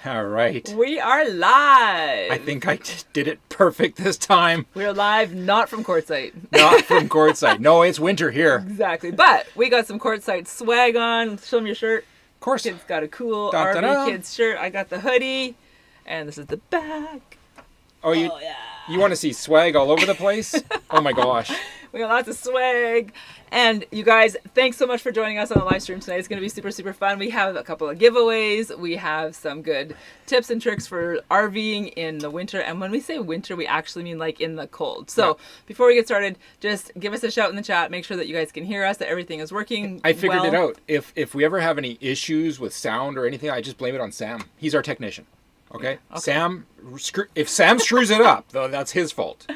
All right. We are live. I think I did it perfect this time. We're live, not from courtside. Not from courtside. No, it's winter here. Exactly. But we got some courtside swag on. Show them your shirt. Of course. Kid's got a cool Dun, dun, RV dun. Kids shirt. I got the hoodie. And this is the back. Oh, you want to see swag all over the place? Oh my gosh. We got lots of swag. And you guys, thanks so much for joining us on the live stream tonight. It's going to be super, super fun. We have a couple of giveaways. We have some good tips and tricks for RVing in the winter. And when we say winter, we actually mean like in the cold. So before we get started, just give us a shout in the chat. Make sure that you guys can hear us, that everything is working. I figured it out. If we ever have any issues with sound or anything, I just blame it on Sam. He's our technician. Okay? Sam, if Sam screws it up, though, that's his fault.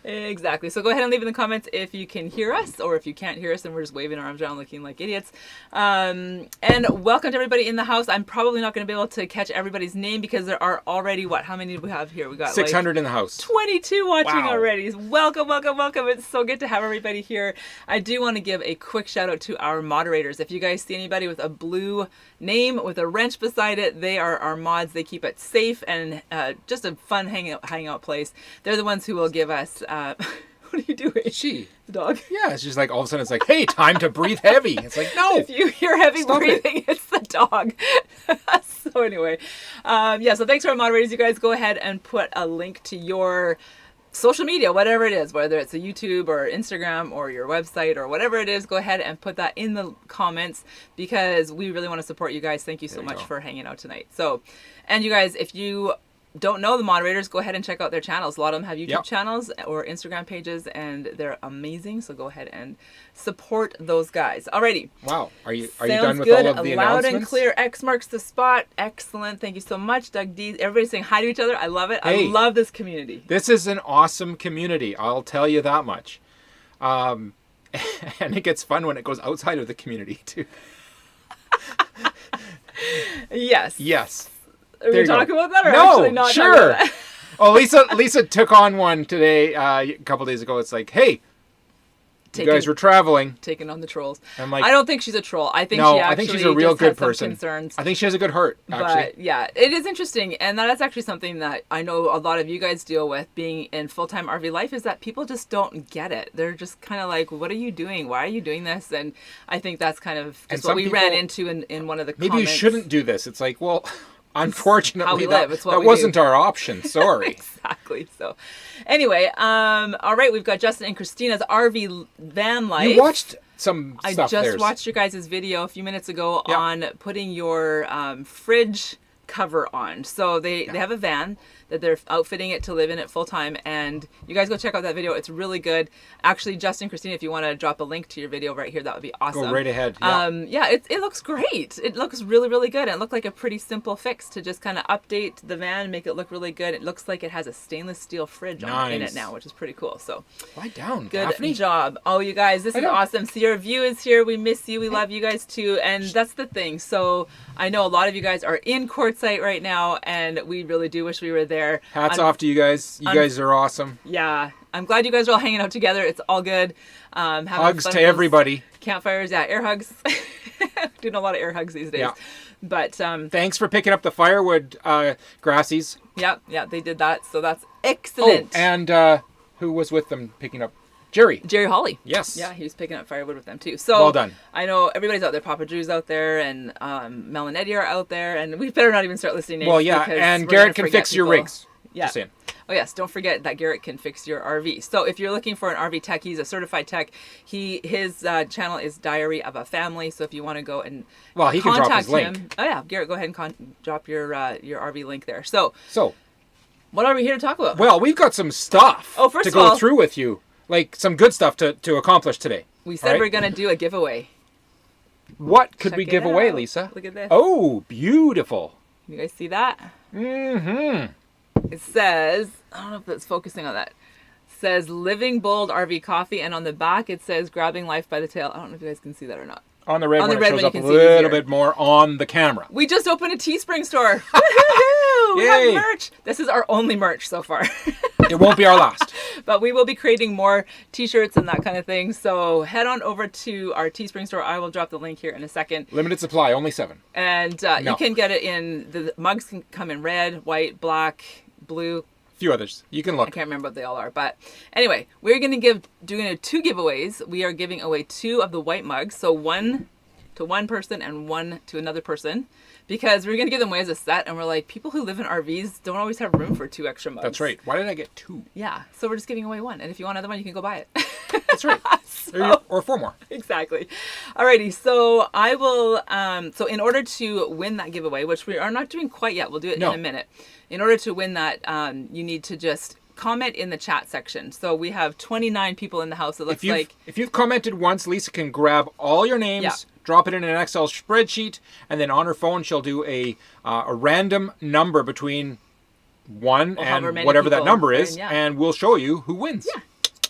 Exactly. So go ahead and leave in the comments if you can hear us, or if you can't hear us and we're just waving our arms around looking like idiots. And welcome to everybody in the house. I'm probably not going to be able to catch everybody's name because there are already, how many do we have here? We got 600 like in the house. 22 watching Wow. already. Welcome, welcome, welcome. It's so good to have everybody here. I do want to give a quick shout out to our moderators. If you guys see anybody with a blue name with a wrench beside it, they are our mods. They keep it safe and just a fun hangout place. They're the ones who will give us what are you doing? She. The dog? Yeah, it's just like all of a sudden it's like, hey, time to breathe heavy. It's like, no. If you hear heavy Stop breathing, it's the dog. So anyway, so thanks to our moderators. You guys go ahead and put a link to your social media, whatever it is, whether it's a YouTube or Instagram or your website or whatever it is, go ahead and put that in the comments because we really want to support you guys. Thank you so much for hanging out tonight. So, and you guys, if you don't know the moderators, go ahead and check out their channels. A lot of them have YouTube channels or Instagram pages, and they're amazing. So go ahead and support those guys. Alrighty. Wow. Are you Sounds done with good. all of the Loud announcements? and clear. X marks the spot. Excellent. Thank you so much, Doug D. Everybody's saying hi to each other. I love it. Hey, I love this community. This is an awesome community. I'll tell you that much. And it gets fun when it goes outside of the community too. Yes. Yes. Are we talking about that or No, actually not sure. talking about that? Oh, Lisa took on one today, a couple days ago. It's like, hey, you guys were traveling. Taking on the trolls. I'm like, I don't think she's a troll. I think no, she actually I think she's a real just good has some person. Concerns. I think she has a good heart, actually. But yeah, it is interesting, and that's actually something that I know a lot of you guys deal with being in full-time RV life, is that people just don't get it. They're just kind of like, what are you doing? Why are you doing this? And I think that's kind of just what we ran into in one of the comments. Maybe you shouldn't do this. It's like, well, unfortunately, that we wasn't do. our option. Sorry. Exactly. So anyway, all right, we've got Justin and Christina's RV van life. You watched some I stuff just watched your guys' video a few minutes ago on putting your fridge cover on. So they have a van that they're outfitting it to live in it full time, and you guys go check out that video. It's really good. Actually, Justin, Christina, if you want to drop a link to your video right here, that would be awesome. Go right ahead. It looks great. It looks really, really good. It looked like a pretty simple fix to just kind of update the van, make it look really good. It looks like it has a stainless steel fridge in it now, which is pretty cool. So lie down, good Daphne. job. Oh, you guys, this is awesome. See, your view is here. We miss you. We love you guys too. And that's the thing. So I know a lot of you guys are in quartzite right now, and we really do wish we were there. Hats off to you guys. You guys are awesome. Yeah. I'm glad you guys are all hanging out together. It's all good. Hugs to everybody. Campfires. Yeah, air hugs. Doing a lot of air hugs these days. Yeah. But thanks for picking up the firewood, Grassies. Yeah, they did that. So that's excellent. Oh, and who was with them picking up? Jerry Hawley. Yes. Yeah, he was picking up firewood with them too. So well done. I know everybody's out there. Papa Drew's out there, and Mel and Eddie are out there, and we better not even start listing names. Well, yeah, and Garrett can fix your rigs. Yeah. Just saying. Oh yes, don't forget that Garrett can fix your RV. So if you're looking for an RV tech, he's a certified tech. His channel is Diary of a Family. So if you want to go and he can drop his link. Him, oh yeah, Garrett, go ahead and drop your RV link there. So what are we here to talk about? Well, we've got some stuff to go through with you, like some good stuff to accomplish today. We said we're gonna do a giveaway. What could we give away, Lisa? Look at this. Oh, beautiful. You guys see that? Mm-hmm. It says, I don't know if that's focusing on that. It says Living Bold RV Coffee, and on the back it says Grabbing Life by the Tail. I don't know if you guys can see that or not. On the red one, it shows up a little bit more on the camera. We just opened a TeeSpring store. we Yay. have merch. This is our only merch so far. It won't be our last. But we will be creating more t-shirts and that kind of thing. So head on over to our TeeSpring store. I will drop the link here in a second. Limited supply, only 7. And you can get it in, the mugs can come in red, white, black, blue. A few others. You can I look. can't remember what they all are. But anyway, we're going to doing 2 giveaways. We are giving away 2 of the white mugs. So 1 to one person and 1 to another person. Because we're going to give them away as a set, and we're like, people who live in RVs don't always have room for 2 extra mugs. That's right. Why did I get 2? Yeah, so we're just giving away 1. And if you want another one, you can go buy it. That's right. Or 4 more. Exactly. Alrighty, so I will, so in order to win that giveaway, which we are not doing quite yet, we'll do it in a minute. In order to win that, you need to just comment in the chat section. So we have 29 people in the house. It looks like... If you've commented once, Lisa can grab all your names, drop it in an Excel spreadsheet, and then on her phone she'll do a random number between 1 and whatever that number is, and we'll show you who wins. Yeah.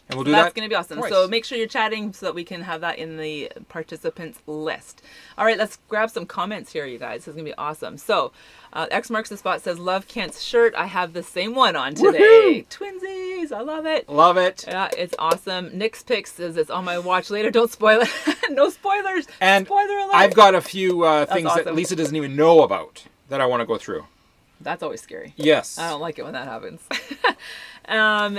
And we'll do that. That's going to be awesome. Twice. So make sure you're chatting so that we can have that in the participants list. All right, let's grab some comments here, you guys. This is going to be awesome. So X marks the spot says, love Kent's shirt. I have the same one on today. Woohoo! Twinsies. I love it. Love it. Yeah, it's awesome. Nick's Picks says it's on my watch later. Don't spoil it. No spoilers. And spoiler alert. I've got a few things that Lisa doesn't even know about that I want to go through. That's always scary. Yes. I don't like it when that happens.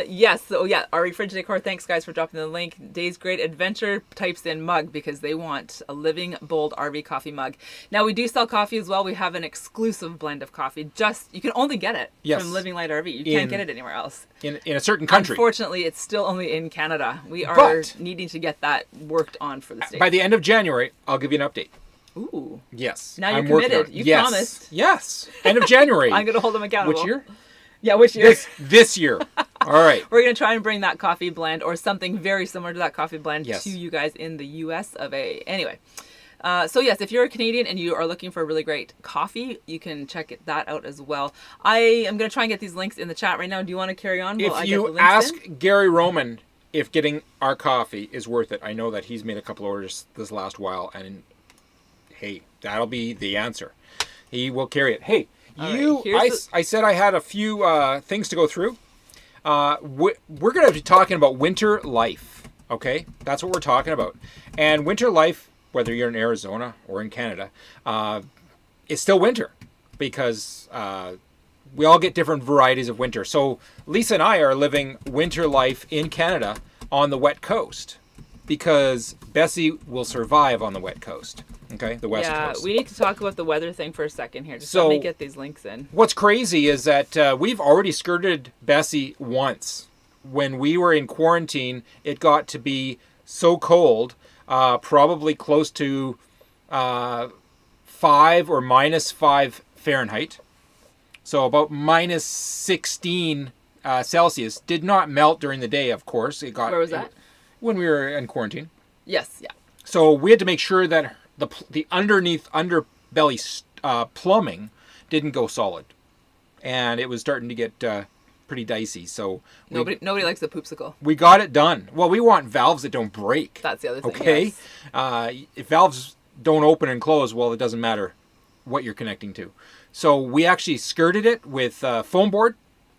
Yes. So yeah, RE Fridge Decor. Thanks guys for dropping the link. Day's Great Adventure types in mug because they want a living bold RV coffee mug. Now we do sell coffee as well. We have an exclusive blend of coffee. You can only get it from Living Light RV. You can't get it anywhere else. In a certain country. Unfortunately, it's still only in Canada. We are needing to get that worked on for the States. By the end of January, I'll give you an update. Ooh. Yes. Now you're committed. You promised. Yes. End of January. I'm going to hold them accountable. Which year? Yeah, which year? This year. All right. We're going to try and bring that coffee blend or something very similar to that coffee blend to you guys in the US of A. Anyway, so yes, if you're a Canadian and you are looking for a really great coffee, you can check that out as well. I am going to try and get these links in the chat right now. Do you want to carry on? If you ask Gary Roman if getting our coffee is worth it, I know that he's made a couple orders this last while, and hey, that'll be the answer. He will carry it. Hey, I said I had a few things to go through. We're going to be talking about winter life, okay? That's what we're talking about. And winter life, whether you're in Arizona or in Canada, is still winter because we all get different varieties of winter. So Lisa and I are living winter life in Canada on the wet coast because Bessie will survive on the wet coast. Okay, the West Coast. Yeah, we need to talk about the weather thing for a second here. Just let me get these links in. What's crazy is that we've already skirted Bessie once. When we were in quarantine, it got to be so cold, probably close to 5 or -5 Fahrenheit. So about -16 Celsius. Did not melt during the day, of course. Where was that? When we were in quarantine. Yes, yeah. So we had to make sure that the underbelly plumbing didn't go solid, and it was starting to get pretty dicey. So nobody likes the poopsicle. We got it done. Well, we want valves that don't break. That's the other thing. Okay, yes. If valves don't open and close, well, it doesn't matter what you're connecting to. So we actually skirted it with foam board,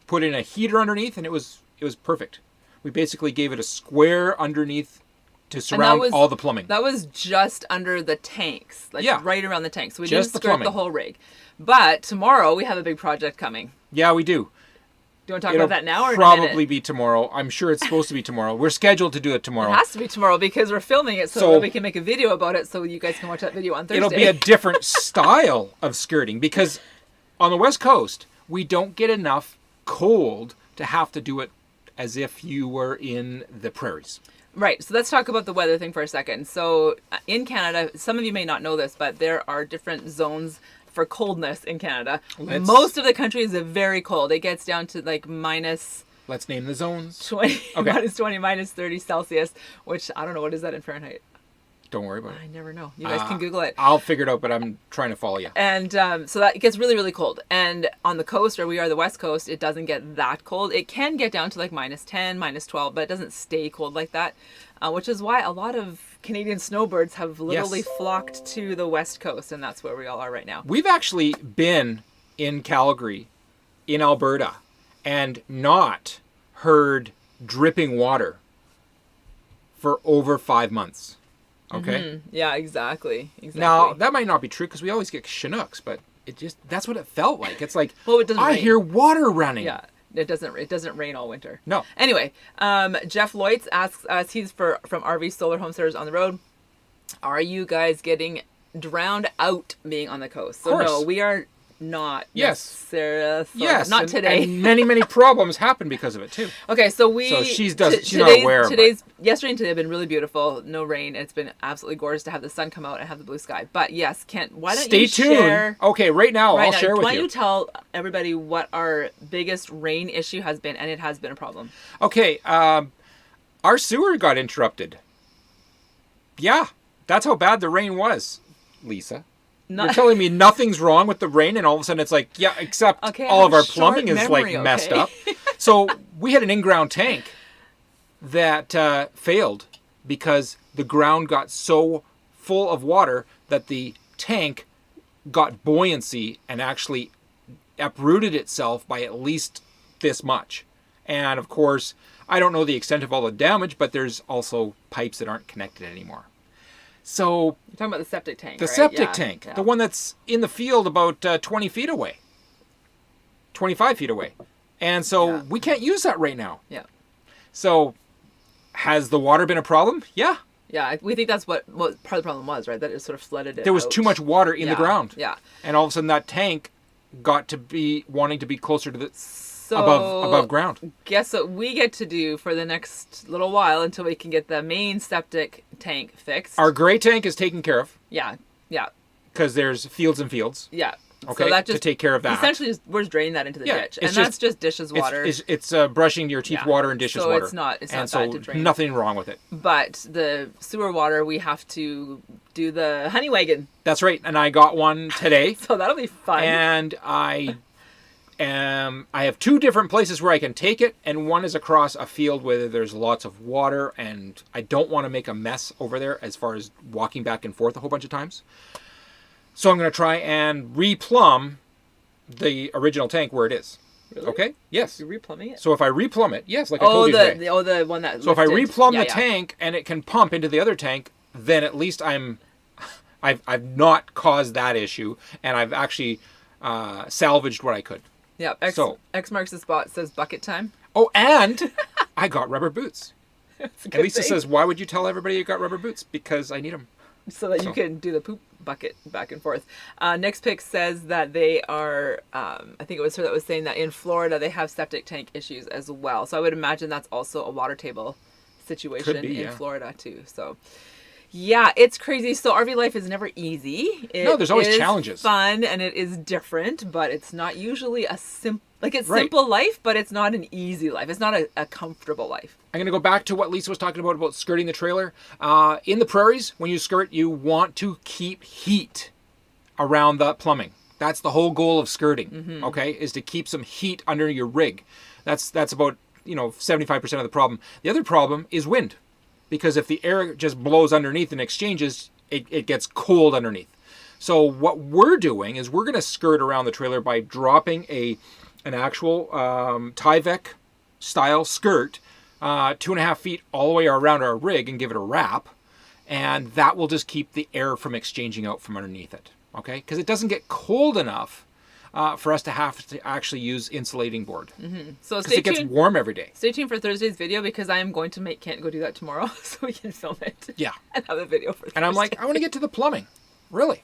put in a heater underneath, and it was perfect. We basically gave it a square underneath to surround all the plumbing. That was just under the tanks, right around the tanks. So we just didn't skirt the whole rig. But tomorrow we have a big project coming. Yeah, we do. Do you want to talk about that now or probably be tomorrow. I'm sure it's supposed to be tomorrow. We're scheduled to do it tomorrow. It has to be tomorrow because we're filming it so that we can make a video about it so you guys can watch that video on Thursday. It'll be a different style of skirting because on the West Coast, we don't get enough cold to have to do it as if you were in the prairies. Right. So let's talk about the weather thing for a second. So in Canada, some of you may not know this, but there are different zones for coldness in Canada. Most of the country is very cold. It gets down to like minus... Let's name the zones. 20, okay. -20, -30 Celsius, which I don't know. What is that in Fahrenheit? Don't worry about it. I never know. You guys can Google it. I'll figure it out, but I'm trying to follow you. And so that it gets really, really cold. And on the coast, where we are, the West Coast, it doesn't get that cold. It can get down to like -10, -12, but it doesn't stay cold like that, which is why a lot of Canadian snowbirds have literally flocked to the West Coast, and that's where we all are right now. We've actually been in Calgary in Alberta and not heard dripping water for over 5 months. Okay? Yeah, exactly. Now, that might not be true because we always get Chinooks, but that's what it felt like. It's like, well, it doesn't I rain. hear water running. Yeah. It doesn't rain all winter. No. Anyway, Jeff Lloyds asks us, he's from RV Solar Home Centers on the Road. Are you guys getting drowned out being on the coast? So no, we are not. Yes. Not today. And many problems happen because of it too. Okay, so she's not aware. Yesterday and today have been really beautiful. No rain. It's been absolutely gorgeous to have the sun come out and have the blue sky. But yes, Kent, why don't you stay tuned? Share, okay, right now I'll share with you. Why don't you tell everybody what our biggest rain issue has been, and it has been a problem. Okay, our sewer got interrupted. Yeah, that's how bad the rain was, Lisa. You're telling me nothing's wrong with the rain, and all of a sudden it's like, yeah, except all of our plumbing is messed up. So we had an in-ground tank that failed because the ground got so full of water that the tank got buoyancy and actually uprooted itself by at least this much. And of course, I don't know the extent of all the damage, but there's also pipes that aren't connected anymore. So you're talking about the septic tank, the right? septic tank, the one that's in the field about 20 feet away, 25 feet away. And so we can't use that right now. Yeah. So has the water been a problem? Yeah. Yeah, we think that's what part of the problem was, right? That it sort of flooded it. There was too much water in the ground. Yeah. And all of a sudden that tank got to be wanting to be closer to the above ground. Guess what we get to do for the next little while until we can get the main septic tank fixed. Our gray tank is taken care of. Yeah. Because there's fields and fields. Yeah. Okay, so that to take care of that. Essentially, we're just draining that into the ditch. And that's just dishes water. It's brushing your teeth water and dishes water. So it's not bad to drain. Nothing wrong with it. But the sewer water, we have to do the honey wagon. That's right. And I got one today. So that'll be fun. And I have two different places where I can take it, and one is across a field where there's lots of water, and I don't want to make a mess over there as far as walking back and forth a whole bunch of times. So I'm going to try and replumb the original tank where it is. Really? Okay? Yes. You're replumbing it? So if I replumb it, yes, like I told you today. The one that So if I replumb the tank and it can pump into the other tank, then at least I've not caused that issue, and I've actually salvaged what I could. Yeah. X marks the spot, says bucket time. Oh, and I got rubber boots. And Lisa says, why would you tell everybody you got rubber boots? Because I need them. So that you can do the poop bucket back and forth. Next pick says that they are, I think it was her that was saying that in Florida they have septic tank issues as well. So I would imagine that's also a water table situation in Florida too. So yeah, it's crazy. So RV life is never easy. No, there's always challenges. Fun and it is different, but it's not usually a simple life, but it's not an easy life. It's not a comfortable life. I'm going to go back to what Lisa was talking about skirting the trailer. In the prairies, when you skirt, you want to keep heat around the plumbing. That's the whole goal of skirting, okay, is to keep some heat under your rig. That's about 75% of the problem. The other problem is wind, because if the air just blows underneath and exchanges, it gets cold underneath. So what we're doing is we're going to skirt around the trailer by dropping an actual Tyvek style skirt 2.5 feet all the way around our rig and give it a wrap, and that will just keep the air from exchanging out from underneath it, okay? Because it doesn't get cold enough for us to have to actually use insulating board. So stay tuned. It gets warm every day. Stay tuned for Thursday's video, because I am going to make Kent go do that tomorrow so we can film it. Yeah. And have a video for Thursday. And I'm like, I want to get to the plumbing. Really?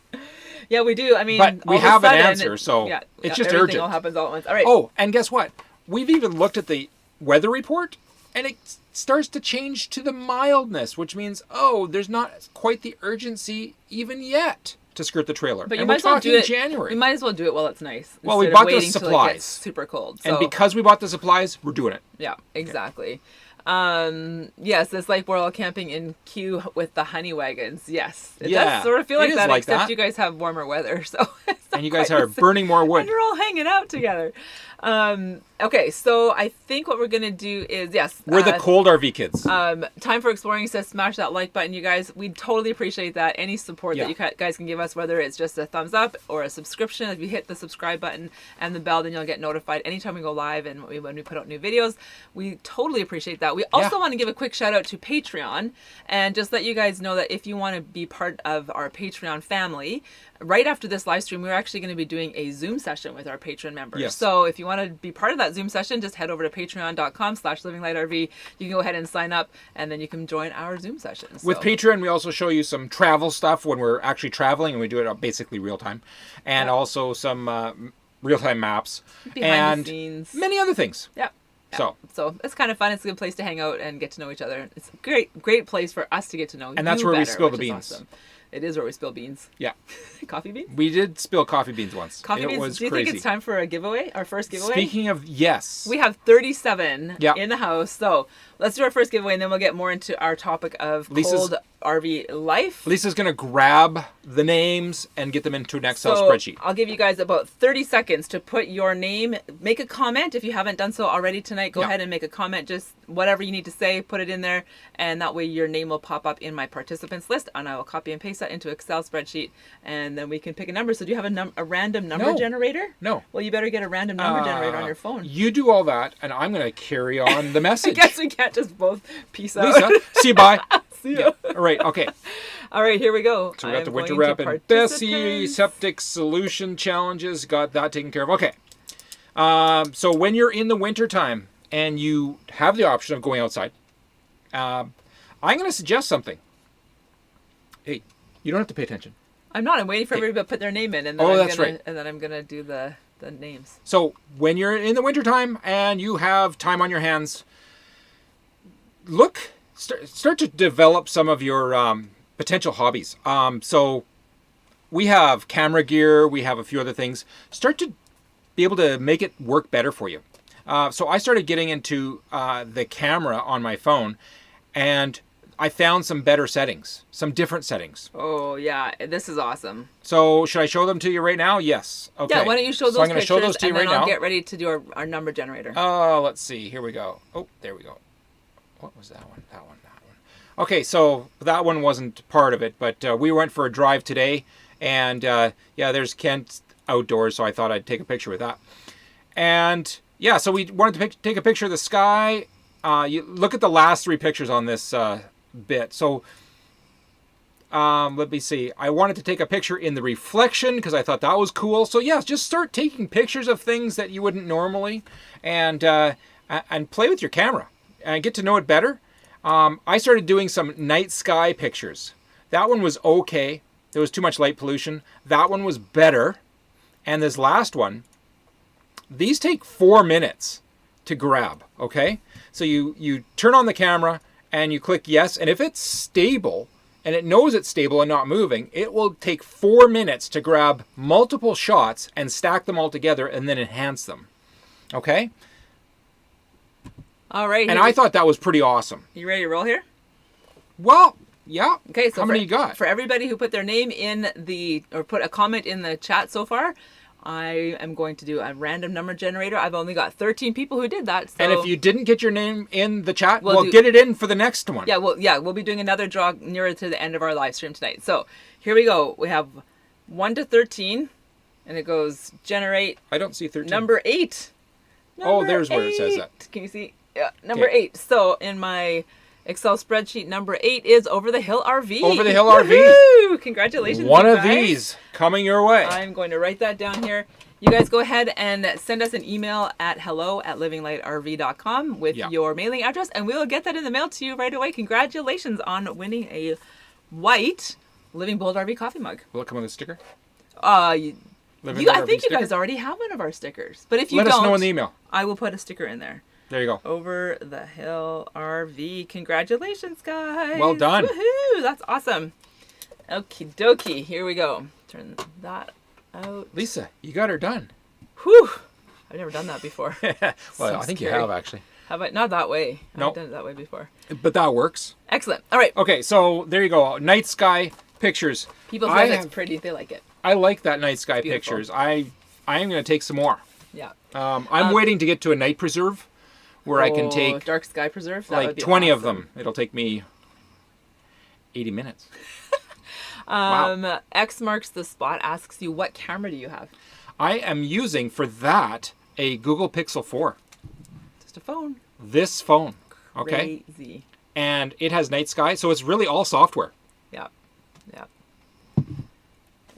Yeah, we do. I mean, but we have an answer, so it's just urgent. Everything all happens all at once. All right. Oh, and guess what? We've even looked at the weather report, and it starts to change to the mildness, which means, there's not quite the urgency even yet to skirt the trailer. But you might as well do it in January. You might as well do it while it's nice. Well, we bought the supplies. It gets super cold. So. And because we bought the supplies, we're doing it. Yeah, exactly. Okay. Yes, it's like we're all camping in queue with the honey wagons. Yes, it does sort of feel like that, except you guys have warmer weather, so. And you guys are burning more wood. And you're all hanging out together. Okay, so I think what we're gonna do is We're the cold RV kids. Time for Exploring says smash that like button, you guys. We totally appreciate that. Any support that you guys can give us, whether it's just a thumbs up or a subscription. If you hit the subscribe button and the bell, then you'll get notified anytime we go live and when we put out new videos. We totally appreciate that. We also want to give a quick shout out to Patreon and just let you guys know that if you want to be part of our Patreon family, right after this live stream, we're actually going to be doing a Zoom session with our Patreon members. Yes. So if you want to be part of that Zoom session, just head over to patreon.com/livinglightRV. You can go ahead and sign up, and then you can join our Zoom session. With Patreon, we also show you some travel stuff when we're actually traveling, and we do it basically real time, and also some real-time maps behind the scenes, many other things. Yeah. So it's kind of fun. It's a good place to hang out and get to know each other. It's a great place for us to get to know you. And that's where we spill the beans. Awesome. It is where we spill beans. Yeah. Coffee beans? We did spill coffee beans once. Coffee beans. Do you think it's time for a giveaway? Our first giveaway? Speaking of, yes. We have 37 in the house. So let's do our first giveaway and then we'll get more into our topic of cold RV life. Lisa's going to grab the names and get them into an Excel spreadsheet. I'll give you guys about 30 seconds to put your name, make a comment. If you haven't done so already tonight, go ahead and make a comment. Just whatever you need to say, put it in there. And that way your name will pop up in my participants list and I will copy and paste that into Excel spreadsheet and then we can pick a number. So do you have a random number generator? No. Well, you better get a random number generator on your phone. You do all that and I'm going to carry on the message. I guess we can't just both peace out. Lisa, see you, bye. See you. All right, okay. All right, here we go. So we got the winter wrap and Bessie septic solution challenges. Got that taken care of. Okay. So when you're in the winter time and you have the option of going outside, I'm going to suggest something. Hey, you don't have to pay attention. I'm not. I'm waiting for everybody to put their name in, and then and then I'm gonna do the names. So when you're in the winter time and you have time on your hands, start to develop some of your potential hobbies. So we have camera gear, we have a few other things. Start to be able to make it work better for you. So I started getting into the camera on my phone, and I found some better settings, some different settings. Oh, yeah. This is awesome. So should I show them to you right now? Yes. Okay. Yeah, why don't you show those I'm going to show those to you right now. And then I'll get ready to do our number generator. Let's see. Here we go. Oh, there we go. What was that one? That one. Okay, so that one wasn't part of it, but we went for a drive today, and there's Kent outdoors, so I thought I'd take a picture with that. And yeah, so we wanted to take a picture of the sky. You look at the last 3 pictures on this bit. So let me see. I wanted to take a picture in the reflection because I thought that was cool. So yeah, just start taking pictures of things that you wouldn't normally, and play with your camera and get to know it better. I started doing some night sky pictures. That one was okay. There was too much light pollution. That one was better. And this last one, these take 4 minutes to grab, okay? So you turn on the camera and you click yes, and if it's stable and it knows it's stable and not moving, it will take 4 minutes to grab multiple shots and stack them all together and then enhance them, okay? All right. And I thought that was pretty awesome. You ready to roll here? Well, yeah. Okay, so how many you got? For everybody who put their name in or put a comment in the chat so far, I am going to do a random number generator. I've only got 13 people who did that. So and if you didn't get your name in the chat, we'll get it in for the next one. Yeah, we'll be doing another draw nearer to the end of our live stream tonight. So here we go. We have 1 to 13, and it goes generate. I don't see 13. Number 8. There's where it says that. Can you see? Yeah, number 8. So in my Excel spreadsheet, number 8 is Over the Hill RV. Over the Hill RV. Woo-hoo! Congratulations. One of these coming your way. I'm going to write that down here. You guys go ahead and send us an email at hello@livinglightRV.com with your mailing address, and we'll get that in the mail to you right away. Congratulations on winning a white Living Bold RV coffee mug. Will it come with a sticker? I think you guys already have one of our stickers. But if you let us know in the email. I will put a sticker in there. There you go. Over the Hill RV. Congratulations, guys. Well done. Woohoo! That's awesome. Okie dokie. Here we go. Turn that out. Lisa, you got her done. Whew. I've never done that before. Well, so I think scary. you have, actually. Have I? Not that way. No. I've done it that way before. But that works. Excellent. All right. Okay, so there you go. Night sky pictures. People say that's pretty. They like it. I like that night sky pictures. I am going to take some more. Yeah. I'm waiting to get to a night preserve where I can take dark sky preserve. That would like be 20 of awesome. them. It'll take me 80 minutes. Wow. X marks the spot asks you, what camera do you have? I am using for that a Google Pixel 4. Just a phone. This phone. Okay. Crazy. And it has night sky, so it's really all software. Yeah. Yeah.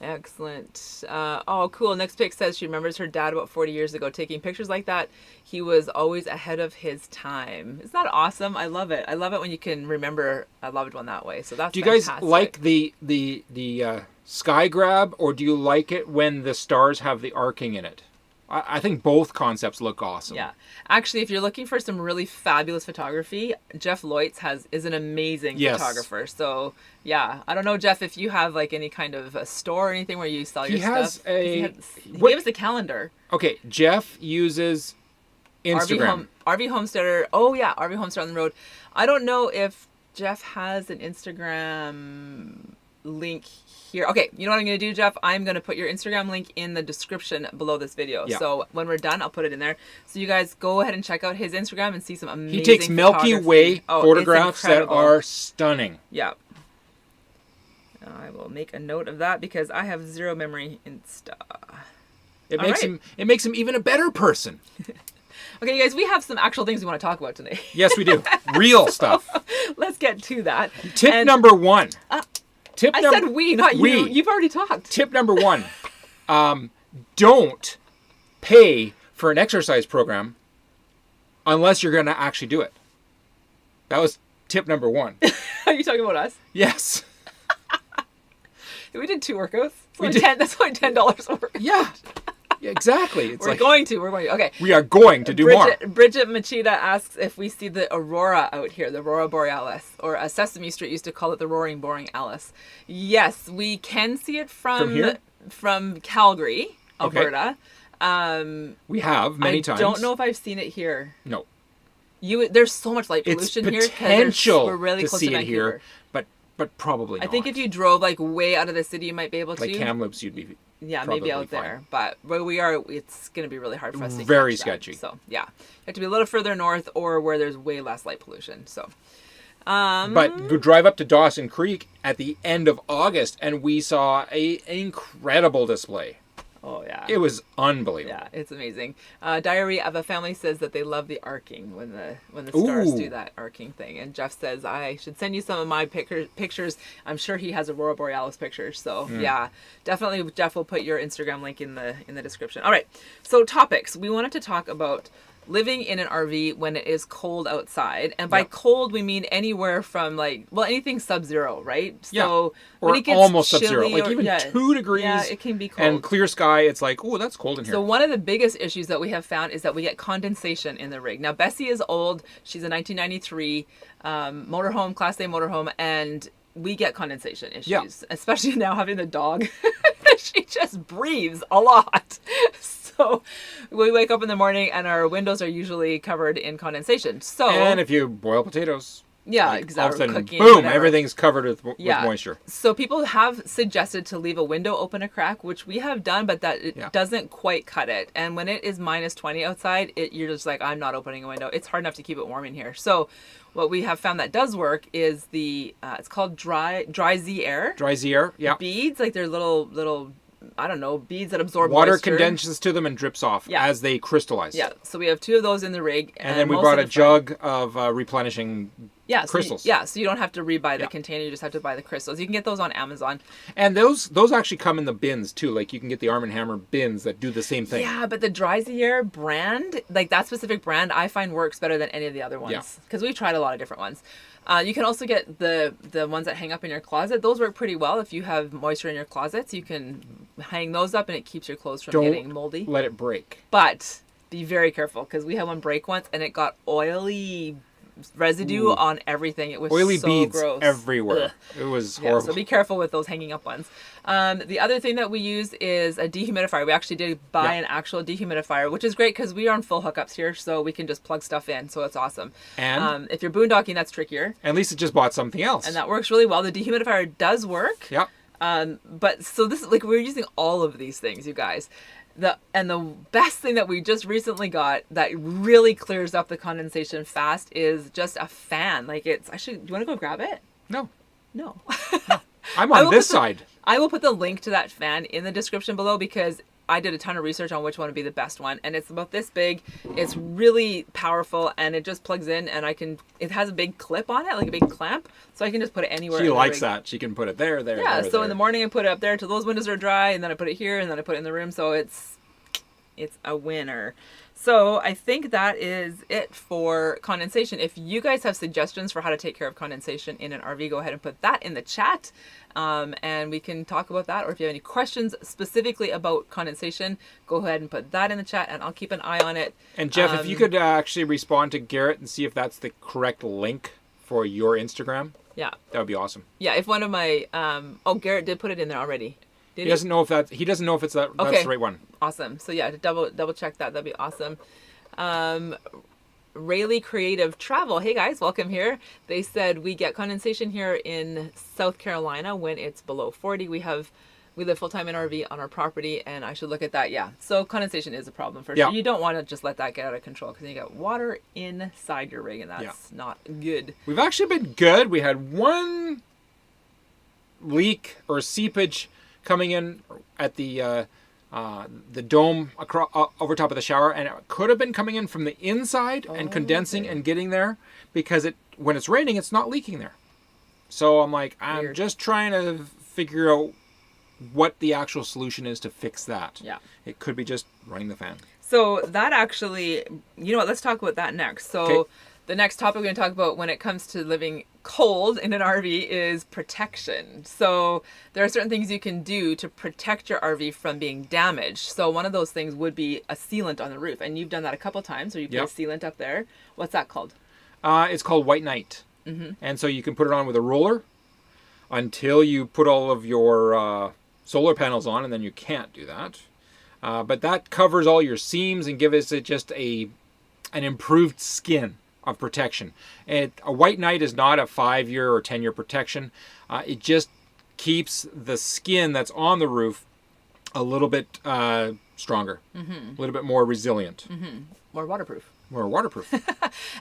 Excellent. Oh, cool. Next pic says she remembers her dad about 40 years ago taking pictures like that. He was always ahead of his time. Isn't that awesome? I love it. I love it when you can remember a loved one that way. So that's Do you fantastic. guys like the sky grab, or do you like it when the stars have the arcing in it? I think both concepts look awesome. Yeah. Actually, if you're looking for some really fabulous photography, Jeff Loitz is an amazing photographer. So, yeah. I don't know, Jeff, if you have like any kind of a store or anything where you sell your stuff. He gave us the calendar. Okay, Jeff uses Instagram. RV Homesteader. Oh, yeah. RV Homesteader on the road. I don't know if Jeff has an Instagram link here. Okay, you know what I'm going to do, Jeff? I'm going to put your Instagram link in the description below this video. Yeah. So when we're done, I'll put it in there. So you guys go ahead and check out his Instagram and see some amazing He takes Milky Way photographs that are stunning. Yeah. I will make a note of that because I have zero memory Insta. It makes him even a better person. Okay, you guys, we have some actual things we want to talk about today. Yes, we do. Real stuff. Let's get to that. Tip number one. I said we, not you. You've already talked. Tip number one. Don't pay for an exercise program unless you're going to actually do it. That was tip number one. Are you talking about us? Yes. We did 2 workouts. That's only $10 worth. Yeah. Yeah, exactly. We're going to. Okay. We are going to do more. Bridget Machida asks if we see the aurora out here, the aurora borealis, or Sesame Street used to call it the roaring boring Alice. Yes, we can see it from here? From Calgary, Alberta. Okay. We have many times. I don't know if I've seen it here. No. There's so much light pollution here. It's potential we're really to close see to it Vancouver. here, but probably not. I think if you drove like way out of the city, you might be able to. Like Kamloops, you'd be maybe out there. But where we are, it's going to be really hard for us to very catch sketchy. That. So, yeah. You have to be a little further north or where there's way less light pollution. So, but go drive up to Dawson Creek at the end of August, and we saw an incredible display. Oh, yeah. It was unbelievable. Yeah, it's amazing. Diary of a Family says that they love the arcing when the stars do that arcing thing. And Jeff says, I should send you some of my pictures. I'm sure he has Aurora Borealis pictures. So, yeah, definitely Jeff will put your Instagram link in the description. All right, so topics. We wanted to talk about living in an RV when it is cold outside. And by cold, we mean anywhere from anything sub-zero, right? So or when it gets almost chilly, sub-zero. Like even 2 degrees. Yeah, it can be cold. And clear sky, it's like, oh, that's cold in here. So one of the biggest issues that we have found is that we get condensation in the rig. Now, Bessie is old. She's a 1993 motorhome, Class A motorhome, and we get condensation issues, especially now having the dog. She just breathes a lot. So we wake up in the morning and our windows are usually covered in condensation. And if you boil potatoes, exactly. All of a sudden, cooking, boom, whatever. everything's covered with moisture. So people have suggested to leave a window open a crack, which we have done, but that it doesn't quite cut it. And when it is minus 20 outside, you're just like, I'm not opening a window. It's hard enough to keep it warm in here. So what we have found that does work is it's called Dri Z Air. Dri Z Air, yeah. Beads, like they're little I don't know, beads that absorb water moisture. Condenses to them and drips off as they crystallize. Yeah, so we have 2 of those in the rig. And then we brought a jug of replenishing crystals. So you don't have to rebuy the container, you just have to buy the crystals. You can get those on Amazon. And those actually come in the bins too. Like you can get the Arm & Hammer bins that do the same thing. Yeah, but the Dri Z Air brand, like that specific brand, I find works better than any of the other ones. Because we've tried a lot of different ones. You can also get the ones that hang up in your closet. Those work pretty well if you have moisture in your closets. You can hang those up and it keeps your clothes from getting moldy. Let it break. But be very careful because we had one break once and it got oily residue on everything. It was oily so beads gross. Everywhere. Ugh. It was horrible. So be careful with those hanging up ones. The other thing that we use is a dehumidifier. We actually did buy an actual dehumidifier, which is great because we are on full hookups here, so we can just plug stuff in. So it's awesome. And if you're boondocking, that's trickier. And Lisa just bought something else. And that works really well. The dehumidifier does work. Yep. But so this is like, we're using all of these things, you guys. The best thing that we just recently got that really clears up the condensation fast is just a fan. Like, it's actually, do you want to go grab it? No. No. I'm on this side. I will put the link to that fan in the description below, because I did a ton of research on which one would be the best one, and it's about this big. It's really powerful, and it just plugs in, and it has a big clip on it, like a big clamp, so I can just put it anywhere. She likes that. She can put it there, yeah, there, so in the morning I put it up there till those windows are dry, and then I put it here, and then I put it in the room, so it's a winner. So I think that is it for condensation. If you guys have suggestions for how to take care of condensation in an RV, go ahead and put that in the chat, and we can talk about that. Or if you have any questions specifically about condensation, go ahead and put that in the chat, and I'll keep an eye on it. And Jeff, if you could actually respond to Garrett and see if that's the correct link for your Instagram, yeah, that would be awesome. Yeah, if one of my Garrett did put it in there already. He doesn't know if that's that's the right one. Awesome. So yeah, to double check that'd be awesome. Rayleigh Creative Travel. Hey guys, welcome here. They said we get condensation here in South Carolina when it's below 40. We live full-time in RV on our property, and I should look at that. Yeah. So condensation is a problem for sure. You don't want to just let that get out of control, because you got water inside your rig, and that's not good. We've actually been good. We had one leak or seepage coming in at the dome over top of the shower, and it could have been coming in from the inside and condensing and getting there, because when it's raining, it's not leaking there. So I'm like, I'm just trying to figure out what the actual solution is to fix that. Yeah. It could be just running the fan. So that actually, you know what, let's talk about that next. So the next topic we're going to talk about when it comes to living cold in an RV is protection. So there are certain things you can do to protect your RV from being damaged. So one of those things would be a sealant on the roof. And you've done that a couple times, or you put a sealant up there. What's that called? It's called White Knight. Mm-hmm. And so you can put it on with a roller until you put all of your solar panels on, and then you can't do that. But that covers all your seams and gives it just an improved skin of protection. A White Knight is not a 5-year or 10-year protection. It just keeps the skin that's on the roof a little bit stronger, a little bit more resilient. More waterproof. More waterproof.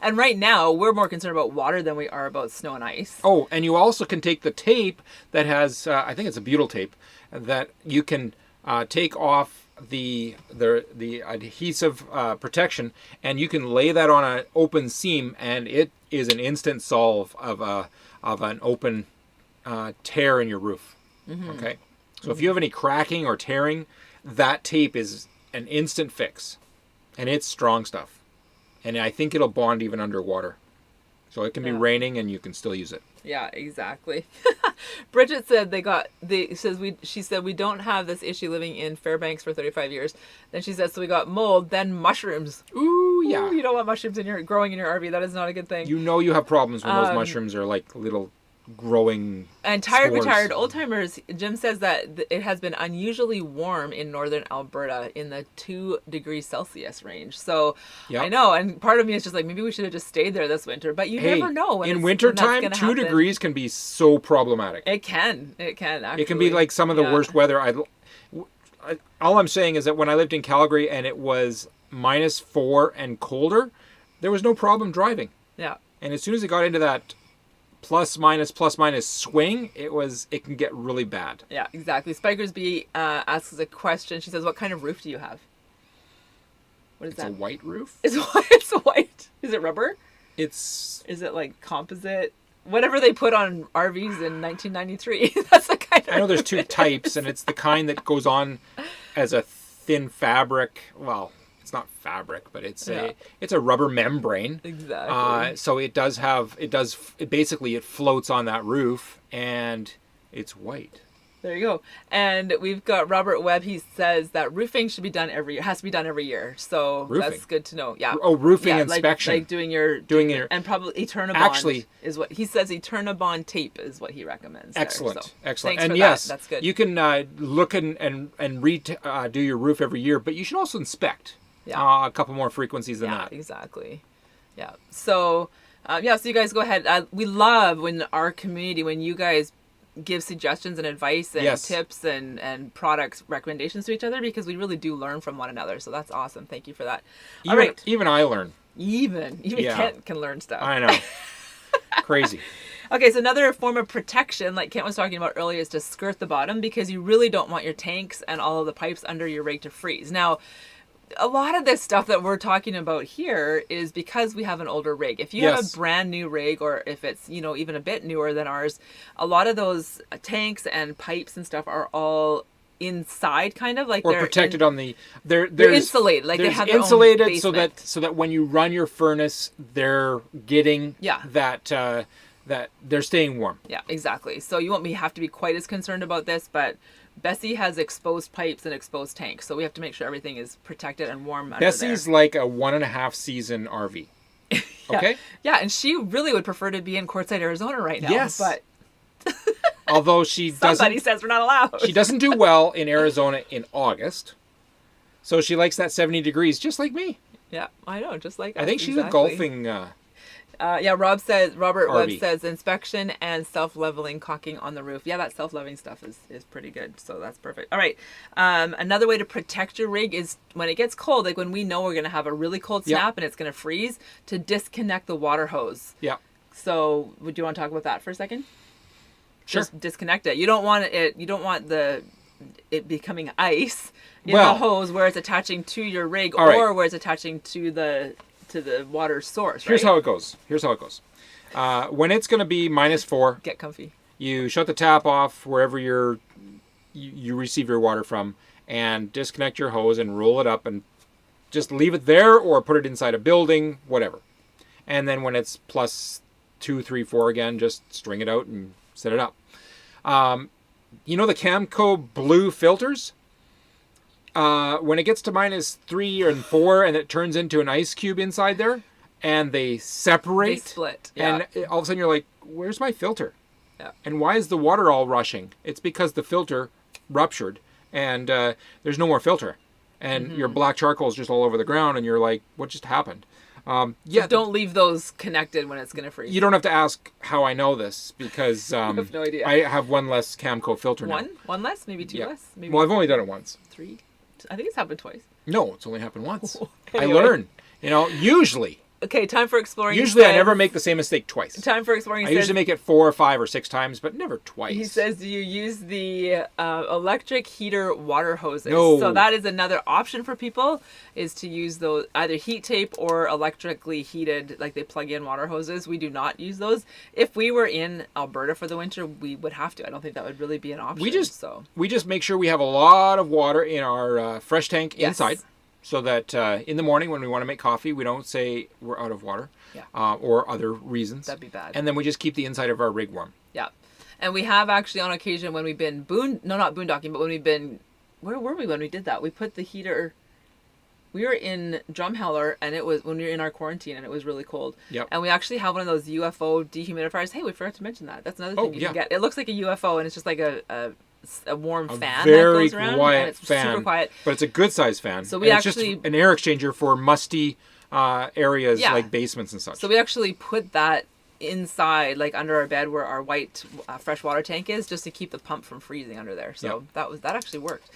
And right now, we're more concerned about water than we are about snow and ice. Oh, and you also can take the tape that has, I think it's a butyl tape, that you can take off the adhesive protection, and you can lay that on an open seam, and it is an instant solve of an open tear in your roof. Okay, so if you have any cracking or tearing, that tape is an instant fix, and it's strong stuff, and I think it'll bond even underwater, so it can be raining and you can still use it. Yeah, exactly. Bridget said she said we don't have this issue living in Fairbanks for 35 years. Then she said, so we got mold, then mushrooms. Ooh, yeah. Ooh, you don't want mushrooms growing in your RV. That is not a good thing. You know you have problems when those mushrooms are like little growing and retired old timers. Jim says that it has been unusually warm in northern Alberta in the 2 degrees Celsius range. So I know, and part of me is just like, maybe we should have just stayed there this winter, but you never know in wintertime 2 degrees can be so problematic. It can actually. It can be like some of the worst weather. All I'm saying is that when I lived in Calgary and it was -4 and colder, there was no problem driving. Yeah. And as soon as it got into that plus minus swing, it can get really bad. Yeah, exactly. Spikersby asks a question. She says, what kind of roof do you have? What is that? It's a white roof. It's white. Is it rubber? Is it like composite? Whatever they put on RVs in 1993. That's the kind of I know there's 2 types, and it's the kind that goes on as a thin fabric. Well, it's not fabric, but it's a rubber membrane. Exactly. So it floats on that roof, and it's white. There you go. And we've got Robert Webb. He says that roofing should be done every year. Has to be done every year. So that's good to know. Yeah. Oh, roofing inspection. Like doing your and probably Eternabond. Actually, is what he says. Eternabond tape is what he recommends. Excellent. Excellent. And yes, that's good. You can look and do your roof every year, but you should also inspect. A couple more frequencies than that. Exactly. Yeah. So, so you guys go ahead. We love when our community, when you guys give suggestions and advice and Yes. tips and product recommendations to each other, because we really do learn from one another. So that's awesome. Thank you for that. All right. Even I learn. Even Yeah. Kent can learn stuff. I know. Crazy. Okay, so another form of protection, like Kent was talking about earlier, is to skirt the bottom, because you really don't want your tanks and all of the pipes under your rig to freeze. Now, a lot of this stuff that we're talking about here is because we have an older rig. If you have a brand new rig, or if it's, you know, even a bit newer than ours, a lot of those tanks and pipes and stuff are all inside, kind of like Or they're protected on the they're insulated, like they have their own insulated basement. so that when you run your furnace, they're getting that they're staying warm. Yeah, exactly. So you won't have to be quite as concerned about this, but Bessie has exposed pipes and exposed tanks, so we have to make sure everything is protected and warm under Bessie's there. like a 1.5 season RV. Okay? Yeah, and she really would prefer to be in Quartzsite, Arizona right now. Yes. But Although she somebody says we're not allowed. she doesn't do well in Arizona in August. So she likes that 70 degrees, just like me. Yeah, I know, just like I us, think she's exactly. a golfing. Yeah, Robert Webb RV. says inspection and self-leveling caulking on the roof. Yeah, that self-leveling stuff is pretty good, so that's perfect. All right, another way to protect your rig is when it gets cold, like when we know we're going to have a really cold snap and it's going to freeze, to disconnect the water hose. Yeah. So, would you want to talk about that for a second? Sure. Just disconnect it. You don't want it. You don't want it becoming ice in Well, the hose where it's attaching to your rig, all right. or where it's attaching to the water source. Here's right? how it goes. When it's going to be -4, Get comfy. you shut the tap off wherever you receive your water from, and disconnect your hose and roll it up and just leave it there, or put it inside a building, whatever. And then when it's +2, 3, 4 again, just string it out and set it up. You know the Camco blue filters? When it gets to -3 and 4 and it turns into an ice cube inside there, and they separate. They split. Yeah. And all of a sudden you're like, where's my filter? Yeah. And why is the water all rushing? It's because the filter ruptured and there's no more filter. And your black charcoal is just all over the ground, and you're like, what just happened? So don't leave those connected when it's going to freeze. You don't have to ask how I know this, because I have no idea. I have one less Camco filter now. One less? Maybe two less? Maybe Well, I've only done it once. 3? I think it's happened twice. No, it's only happened once. Anyway. I learn. Usually. Okay, time for exploring. Usually I He never says- make the same mistake twice. Time for exploring. I He usually says, make it 4 or 5 or 6 times, but never twice. He says, do you use the electric heater water hoses? No. So that is another option for people, is to use those either heat tape or electrically heated, like they plug in water hoses. We do not use those. If we were in Alberta for the winter, we would have to. I don't think that would really be an option. We just make sure we have a lot of water in our fresh tank Yes. inside, so that in the morning when we want to make coffee, we don't say we're out of water, or other reasons. That'd be bad. And then we just keep the inside of our rig warm. Yeah. And we have actually on occasion when we've been not boondocking, but when we've been, where were we when we did that? We put the heater, we were in Drumheller, and it was when we were in our quarantine, and it was really cold. Yep. And we actually have one of those UFO dehumidifiers. Hey, we forgot to mention that. That's another thing you can get. It looks like a UFO, and it's just like a warm fan that very goes around. quiet And it's fan, super quiet. but it's a good size fan. So we and actually- it's just an air exchanger for musty areas like basements and such. So we actually put that inside, like under our bed where our white fresh water tank is, just to keep the pump from freezing under there. So that actually worked.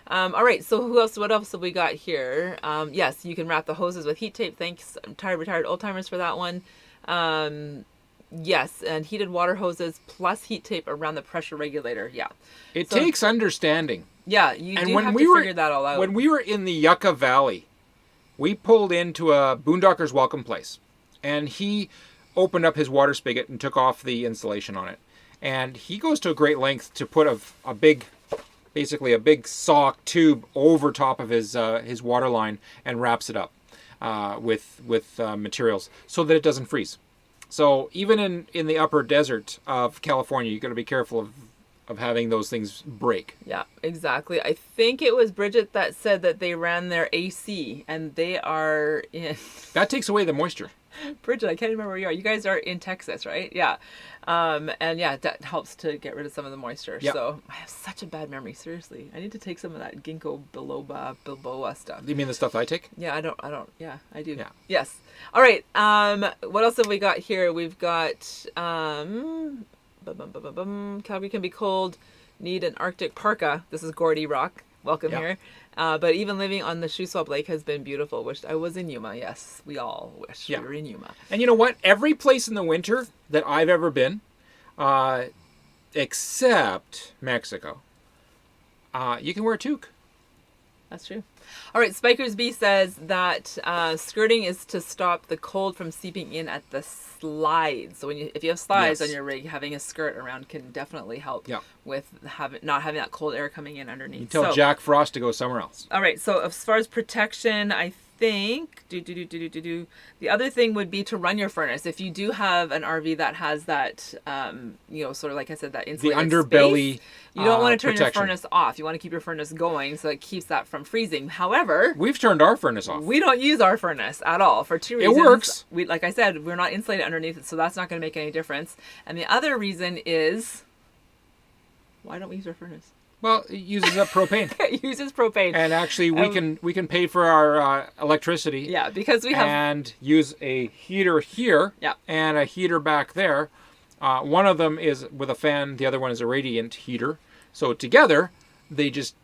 All right, so what else have we got here? Yes, you can wrap the hoses with heat tape. Thanks, Retired Old Timers, for that one. Yes, and heated water hoses plus heat tape around the pressure regulator. Yeah. It takes understanding. Yeah, you And do when have we to were, figure that all out. When we were in the Yucca Valley, we pulled into a Boondocker's Welcome Place, and he opened up his water spigot and took off the insulation on it. And he goes to a great length to put basically a big sock tube over top of his water line and wraps it up with materials so that it doesn't freeze. So even in the upper desert of California, you got to be careful of having those things break. Yeah, exactly. I think it was Bridget that said that they ran their AC, and they are in... That takes away the moisture. Bridget, I can't remember where you are. You guys are in Texas, right? Yeah. And yeah, that helps to get rid of some of the moisture. Yep. So I have such a bad memory. Seriously, I need to take some of that ginkgo biloba stuff. You mean the stuff I take? Yeah, I don't. Yeah, I do. Yeah. Yes. All right. What else have we got here? We've got Calgary can be cold. Need an Arctic parka. This is Gordy Rock. Welcome here. But even living on the Shuswap Lake has been beautiful. Wished I was in Yuma. Yes, we all wish we were in Yuma. And you know what? Every place in the winter that I've ever been, except Mexico, you can wear a toque. That's true. All right, Spikers B says that skirting is to stop the cold from seeping in at the slides. So if you have slides on your rig, having a skirt around can definitely help with not having that cold air coming in underneath. You tell Jack Frost to go somewhere else. All right, so as far as protection, I think the other thing would be to run your furnace. If you do have an RV that has that, sort of like I said, that insulated the underbelly. Space, you don't want to turn protection. your furnace off. You want to keep your furnace going so it keeps that from freezing. However, we've turned our furnace off. We don't use our furnace at all for two reasons. It works. Like I said, we're not insulated underneath it, so that's not going to make any difference. And the other reason is, why don't we use our furnace? Well, it uses up propane. It uses propane. And actually, we can pay for our electricity. Yeah, because we have... And use a heater here and a heater back there. One of them is with a fan. The other one is a radiant heater. So together, they just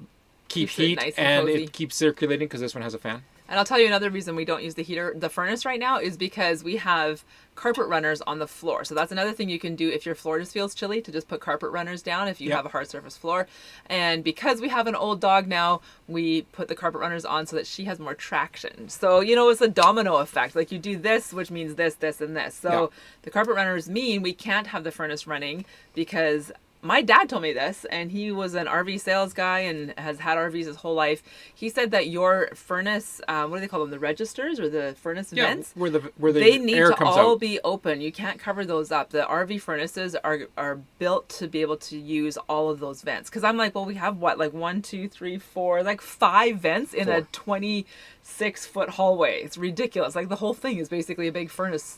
keep heat nice and it keeps circulating because this one has a fan. And I'll tell you another reason we don't use the furnace right now is because we have carpet runners on the floor. So that's another thing you can do if your floor just feels chilly, to just put carpet runners down if you have a hard surface floor. And because we have an old dog now, we put the carpet runners on so that she has more traction. So, it's a domino effect. Like you do this, which means this, this, and this. So the carpet runners mean we can't have the furnace running because... My dad told me this, and he was an RV sales guy and has had RVs his whole life. He said that your furnace, what do they call them, the registers or the furnace vents? Where the they need air to comes all out. be open. You can't cover those up. The RV furnaces are built to be able to use all of those vents. Because I'm like, well, we have what, like 1, 2, 3, 4, like 5 vents in a 26-foot hallway. It's ridiculous. Like the whole thing is basically a big furnace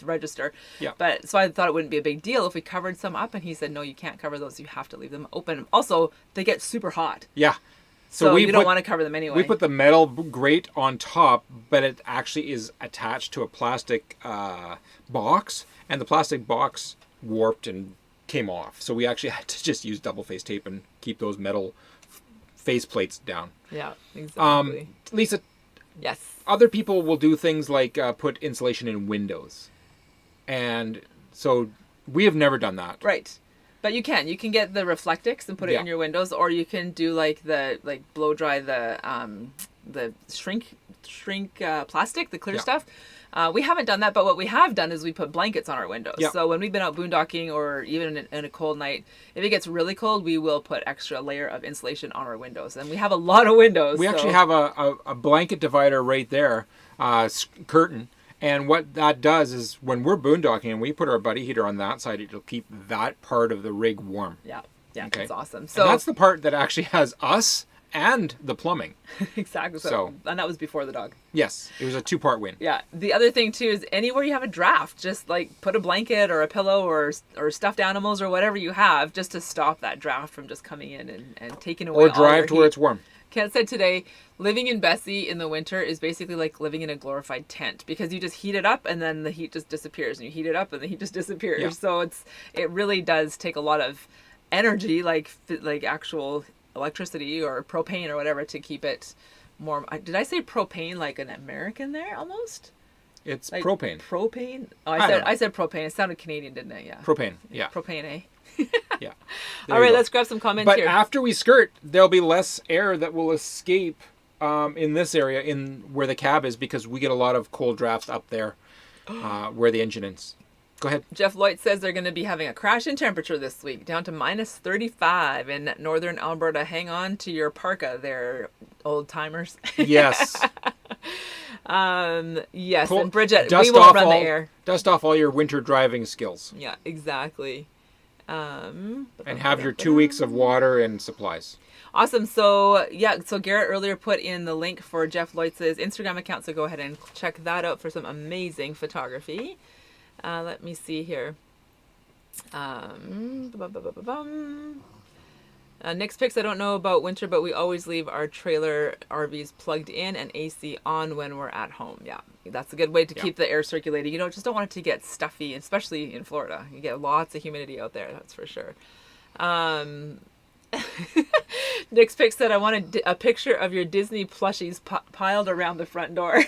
register. Yeah. But so I thought it wouldn't be a big deal if we covered some up, and he said, no, you can't cover those. You have to leave them open. Also, they get super hot. Yeah. So you don't want to cover them anyway. We put the metal grate on top, but it actually is attached to a plastic box, and the plastic box warped and came off. So we actually had to just use double face tape and keep those metal face plates down. Yeah, exactly. Lisa. Yes. Other people will do things like put insulation in windows. And so we have never done that. Right. But you can get the Reflectix and put it in your windows, or you can do blow dry the shrink plastic, the clear stuff. We haven't done that, but what we have done is we put blankets on our windows. Yeah. So when we've been out boondocking or even in a cold night, if it gets really cold, we will put extra layer of insulation on our windows. And we have a lot of windows. We actually have a blanket divider right there, curtain. And what that does is when we're boondocking and we put our buddy heater on that side, it'll keep that part of the rig warm. Yeah, okay. It's awesome. So and that's the part that actually has us and the plumbing. Exactly. So, and that was before the dog. Yes, it was a 2-part win. Yeah. The other thing too is anywhere you have a draft, just like put a blanket or a pillow or stuffed animals or whatever you have, just to stop that draft from just coming in and taking away. Or drive to where it's warm. Kent said today, living in Bessie in the winter is basically like living in a glorified tent, because you just heat it up and then the heat just disappears, and you heat it up and the heat just disappears. Yeah. So it really does take a lot of energy, like actual electricity or propane or whatever, to keep it warm. Did I say propane like an American there almost? It's like propane. Propane? Oh, I said propane. It sounded Canadian, didn't it? Yeah. Propane. Yeah. Propane, eh? Yeah. All right, let's grab some comments here. But after we skirt, there'll be less air that will escape in this area, in where the cab is, because we get a lot of cold drafts up there where the engine is. Go ahead. Jeff Lloyd says they're going to be having a crash in temperature this week, down to minus 35 in northern Alberta. Hang on to your parka there, old timers. Yes. Yes, and Bridget, we won't run the air. Dust off all your winter driving skills. Yeah, exactly. And have your 2 weeks of water and supplies. Awesome. So Garrett earlier put in the link for Jeff Lloyd's Instagram account, so go ahead and check that out for some amazing photography. Let me see here. Nick's Picks, I don't know about winter, but we always leave our trailer RVs plugged in and AC on when we're at home. Yeah, That's a good way to keep the air circulating. You just don't want it to get stuffy, especially in Florida. You get lots of humidity out there, that's for sure. Nick's Pick said, I want a picture of your Disney plushies piled around the front door.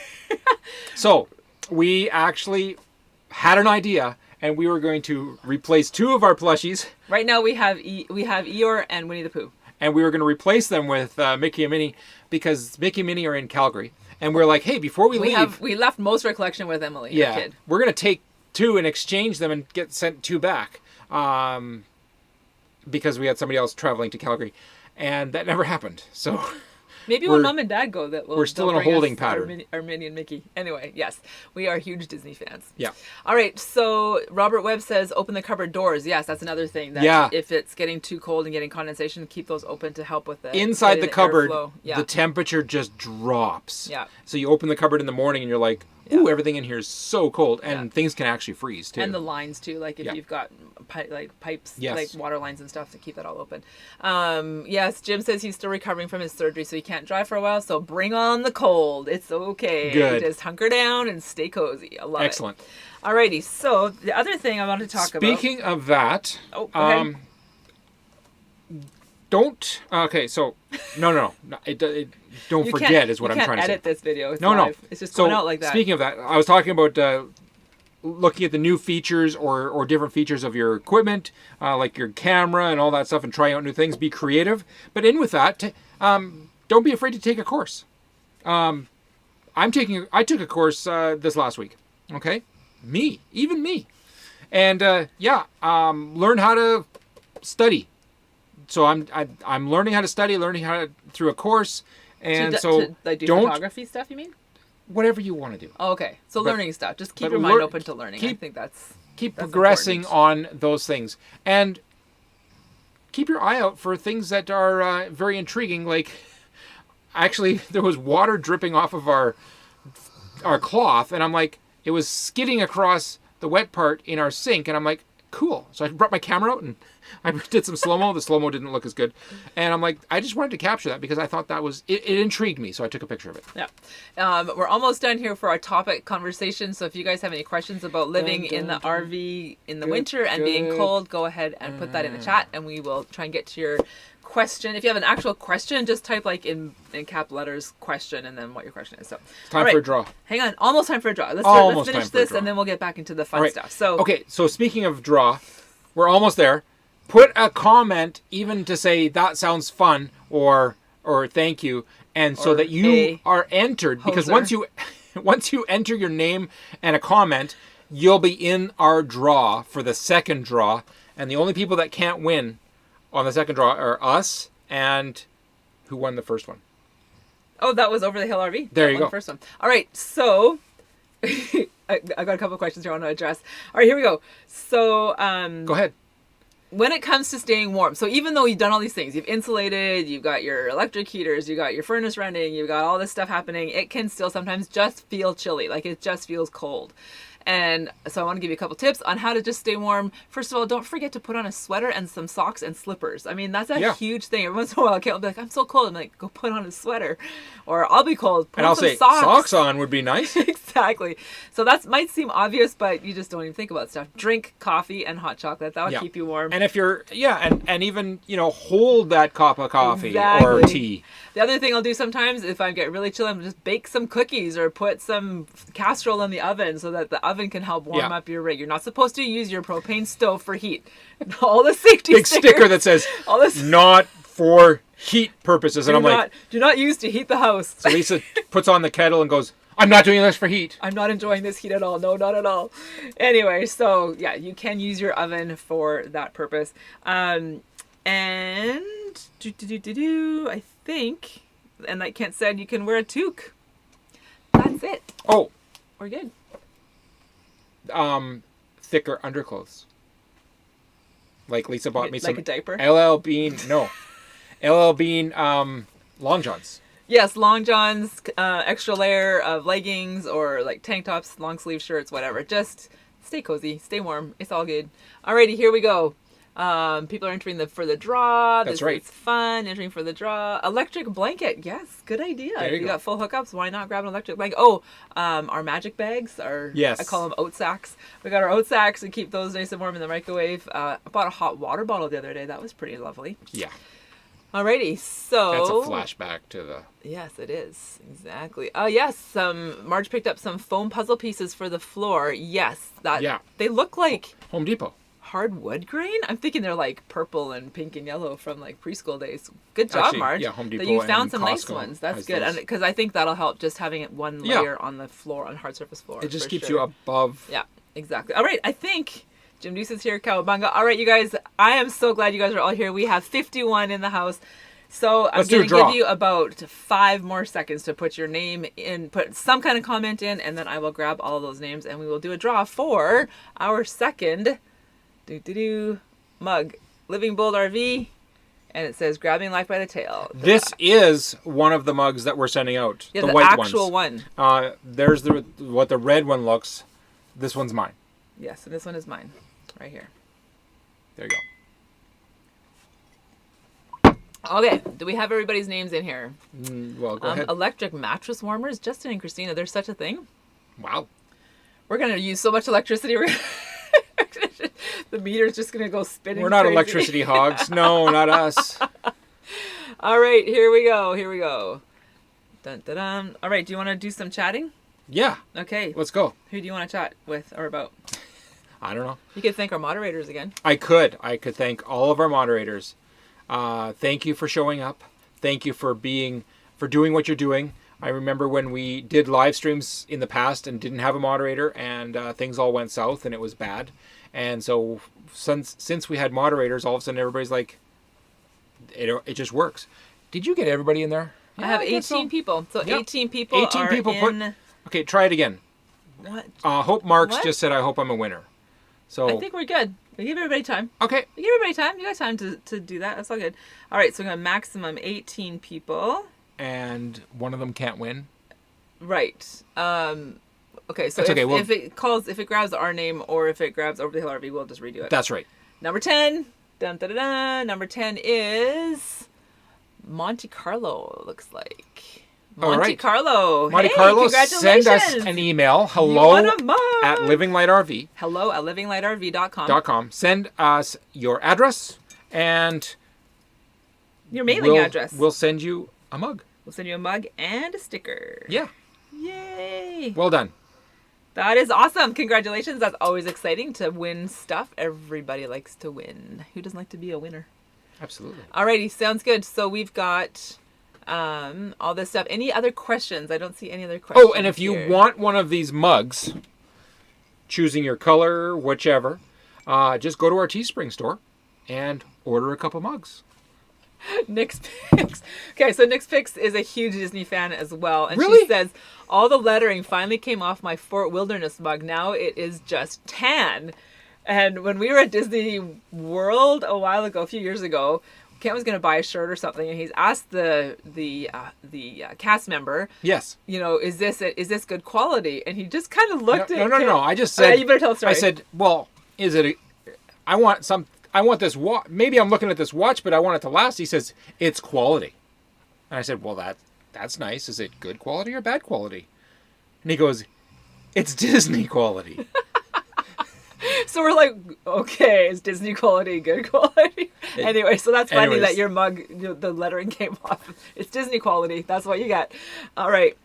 So we actually had an idea, and we were going to replace 2 of our plushies. Right now we have Eeyore and Winnie the Pooh. And we were going to replace them with Mickey and Minnie, because Mickey and Minnie are in Calgary. And we're like, hey, before we leave... We left most of our collection with Emily, your kid. We're going to take 2 and exchange them and get sent 2 back. Because we had somebody else traveling to Calgary. And that never happened. So... Maybe when Mom and Dad go, we're still in a holding pattern. Our Minnie and Mickey. Anyway, yes, we are huge Disney fans. Yeah. All right. So Robert Webb says, open the cupboard doors. Yes, that's another thing. That if it's getting too cold and getting condensation, keep those open to help with the inside the cupboard. The temperature just drops. Yeah. So you open the cupboard in the morning and you're like, ooh, everything in here is so cold, and things can actually freeze too. And the lines too, like if you've got pipes, like water lines and stuff, to keep that all open. Yes, Jim says he's still recovering from his surgery, so he can't drive for a while. So bring on the cold. It's okay. Good. Just hunker down and stay cozy. I love Excellent. it. Alrighty. So the other thing I want to talk about. Speaking of that, go ahead. Don't. Okay, so no. Don't forget is what I'm trying to say. You can't edit this video. It's live. It's just going out like that. Speaking of that, I was talking about looking at the new features or different features of your equipment, like your camera and all that stuff, and trying out new things. Be creative, but in with that, don't be afraid to take a course. I took a course this last week. Okay, even me, and learn how to study. So I'm learning how to study, through a course, and do photography stuff. You mean? Whatever you want to do. Oh, okay, so learning stuff. Just keep your mind open to learning. I think that's progressing important. on those things, and keep your eye out for things that are very intriguing. Like, actually, there was water dripping off of our cloth, and I'm like, it was skidding across the wet part in our sink, and I'm like, cool. So I brought my camera out and I did some slow-mo. The slow-mo didn't look as good. And I'm like, I just wanted to capture that because I thought that was, it intrigued me. So I took a picture of it. Yeah. We're almost done here for our topic conversation. So if you guys have any questions about living in the RV in the winter and being cold, go ahead and put that in the chat and we will try and get to your question. If you have an actual question, just type like in cap letters question and then what your question is. So time for a draw. Hang on, almost time for a draw. Let's finish this and then we'll get back into the fun stuff. So okay, so speaking of draw, we're almost there. Put a comment even to say that sounds fun or thank you, and so that you are entered, because once you enter your name and a comment, you'll be in our draw for the second draw, and the only people that can't win on the second draw are us and who won the first one. Oh, that was Over the Hill RV. There you go. The first one. All right, so I got a couple of questions here I want to address. All right, here we go. So go ahead. When it comes to staying warm, so even though you've done all these things, you've insulated, you've got your electric heaters, you've got your furnace running, you've got all this stuff happening, it can still sometimes just feel chilly, like it just feels cold. And so I want to give you a couple tips on how to just stay warm. First of all, don't forget to put on a sweater and some socks and slippers. I mean, that's a huge thing. Every once in a while, Kate will be like, I'm so cold. I'm like, go put on a sweater. Or I'll be cold. Put on some socks. Socks on would be nice. Exactly. So that might seem obvious, but you just don't even think about stuff. Drink coffee and hot chocolate. That would keep you warm. And if you're, and even, hold that cup of coffee or tea. The other thing I'll do sometimes, if I get really chilly, I'm just bake some cookies or put some casserole in the oven so that the oven can help warm up your rig. You're not supposed to use your propane stove for heat. All the safety big sticker that says not for heat purposes. And I'm like, do not use to heat the house. So Lisa puts on the kettle and goes, I'm not doing this for heat. I'm not enjoying this heat at all. No, not at all. Anyway, so yeah, you can use your oven for that purpose. And I think, and like Kent said, you can wear a toque. That's it. Oh, we're good. Thicker underclothes. Like Lisa bought me some. Like a diaper? LL Bean long johns. Yes, long johns, extra layer of leggings or like tank tops, long sleeve shirts, whatever. Just stay cozy, stay warm. It's all good. Alrighty, here we go. People are entering for the draw. That's right. It's fun entering for the draw. Electric blanket. Yes, good idea. There you go. Got full hookups. Why not grab an electric blanket? Oh, our magic bags are. Yes. I call them oat sacks. We got our oat sacks and keep those nice and warm in the microwave. I bought a hot water bottle the other day. That was pretty lovely. Yeah. Alrighty, so That's a flashback to the. Yes, it is exactly. Oh yes, Marge picked up some foam puzzle pieces for the floor. Yes, they look like Home Depot. hard wood grain. I'm thinking they're like purple and pink and yellow from like preschool days. Good job, Actually, Marge. yeah, Home Depot that you and found some nice Costco ones. That's has good, those. and because I think that'll help just having it one layer on the floor, on hard surface floor. It just for keeps sure. you above. Yeah, exactly. All right, I think Jim Deuce is here, Cowabunga. All right, you guys, I am so glad you guys are all here. We have 51 in the house. So I'm going to give you about 5 more seconds to put your name in, put some kind of comment in, and then I will grab all of those names and we will do a draw for our second mug. Living Bold RV, and it says grabbing life by the tail. This is one of the mugs that we're sending out. Yeah, the the white actual ones. one. There's what the red one looks. This one's mine. Yes, and this one is mine, right here. There you go. Okay, do we have everybody's names in here? Well, go ahead. Electric mattress warmers, Justin and Christina. There's such a thing. Wow. We're gonna use so much electricity. The meter's just gonna go spinning. We're not crazy. electricity hogs. No, not us. All right, here we go. Here we go. Dun, dun, dun. All right, do you want to do some chatting? Yeah. Okay. Let's go. Who do you want to chat with or about? I don't know. You could thank our moderators again. I could thank all of our moderators. Thank you for showing up. Thank you for doing what you're doing. I remember when we did live streams in the past and didn't have a moderator, and things all went south and it was bad. And so since we had moderators, all of a sudden everybody's like, it just works. Did you get everybody in there? I have guess 18 people. So Yep. 18 people 18 are people in... Okay, try it again. What? Hope Marks What? just said, I hope I'm a winner. So I think we're good. We give everybody time. okay. We give everybody time. You got time to do that. That's all good. All right, so we're going to maximum 18 people. And one of them can't win. Right. Okay, so That's okay, if it grabs our name or if it grabs Over the Hill RV, we'll just redo it. That's right. Number 10. Dun, dun, dun, dun. Number 10 is Monte Carlo, looks like. Monte All right. Carlo. Monte Hey, Carlo, congratulations. send us an email. You Hello won a mug. at livinglightrv.com. Hello at livinglightrv.com. Send us your address and Your mailing address. We'll send you a mug. We'll send you a mug and a sticker. Yeah. Yay. Well done. That is awesome. Congratulations. That's always exciting to win stuff. Everybody likes to win. Who doesn't like to be a winner? Absolutely. Alrighty, sounds good. So we've got all this stuff. Any other questions? I don't see any other questions. Oh, and if you here. want one of these mugs, choosing your color, whichever, just go to our TeeSpring store and order a couple mugs. Nick's Picks. Okay, so Nick's Picks is a huge Disney fan as well. And Really? she says, all the lettering finally came off my Fort Wilderness mug. Now it is just tan. And when we were at Disney World a while ago, a few years ago, Kent was going to buy a shirt or something, and he's asked the cast member, Yes. you know, is this good quality? And he just kind of looked at No. I just said. you better tell the story. I said, well, is it? I want this watch. Maybe I'm looking at this watch, but I want it to last. He says it's quality, and I said, well, that's nice. Is it good quality or bad quality? And he goes, it's Disney quality. So we're like, okay, is Disney quality good quality? Anyway, so that's funny that your mug, the lettering came off. It's Disney quality. That's what you got. All right.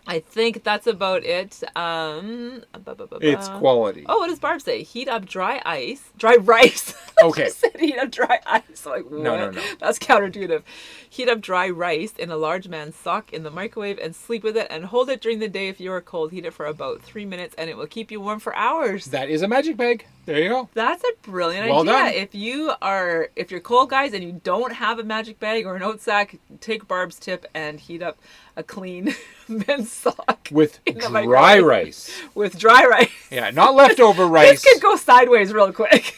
I think that's about it. It's quality. Oh, what does Barb say? Heat up dry rice. Okay. She said heat up dry ice. Like, what? No. That's counterintuitive. Heat up dry rice in a large man's sock in the microwave and sleep with it and hold it during the day if you are cold. Heat it for about 3 minutes and it will keep you warm for hours. That is a magic bag. There you go. That's a brilliant Well idea. done. If you're cold, guys, and you don't have a magic bag or an oat sack, take Barb's tip and heat up a clean men's sock With in the dry microwave. rice. With dry rice. Yeah, not leftover rice. This could go sideways real quick.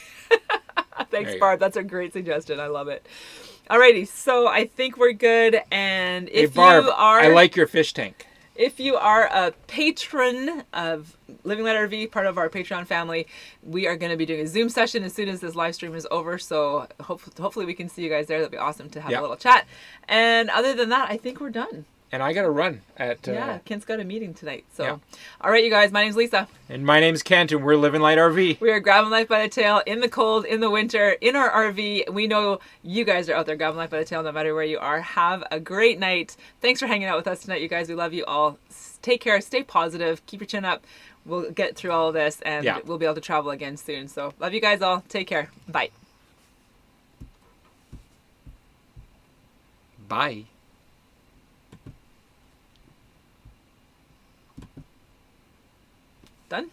Thanks, There you Barb. That's a great suggestion. I love it. Alrighty, so I think we're good. And if hey, Barb, you are, I like your fish tank. If you are a patron of Living Light RV, part of our Patreon family, we are going to be doing a Zoom session as soon as this live stream is over. So hopefully we can see you guys there. That'll be awesome to have a little chat. And other than that, I think we're done. And I got to run at... yeah, Kent's got a meeting tonight. So, all right, you guys, my name's Lisa. And my name's Kent, and we're Living Light RV. We are grabbing life by the tail in the cold, in the winter, in our RV. We know you guys are out there grabbing life by the tail no matter where you are. Have a great night. Thanks for hanging out with us tonight, you guys. We love you all. Take care. Stay positive. Keep your chin up. We'll get through all of this, and we'll be able to travel again soon. So, love you guys all. Take care. Bye. Bye. Done?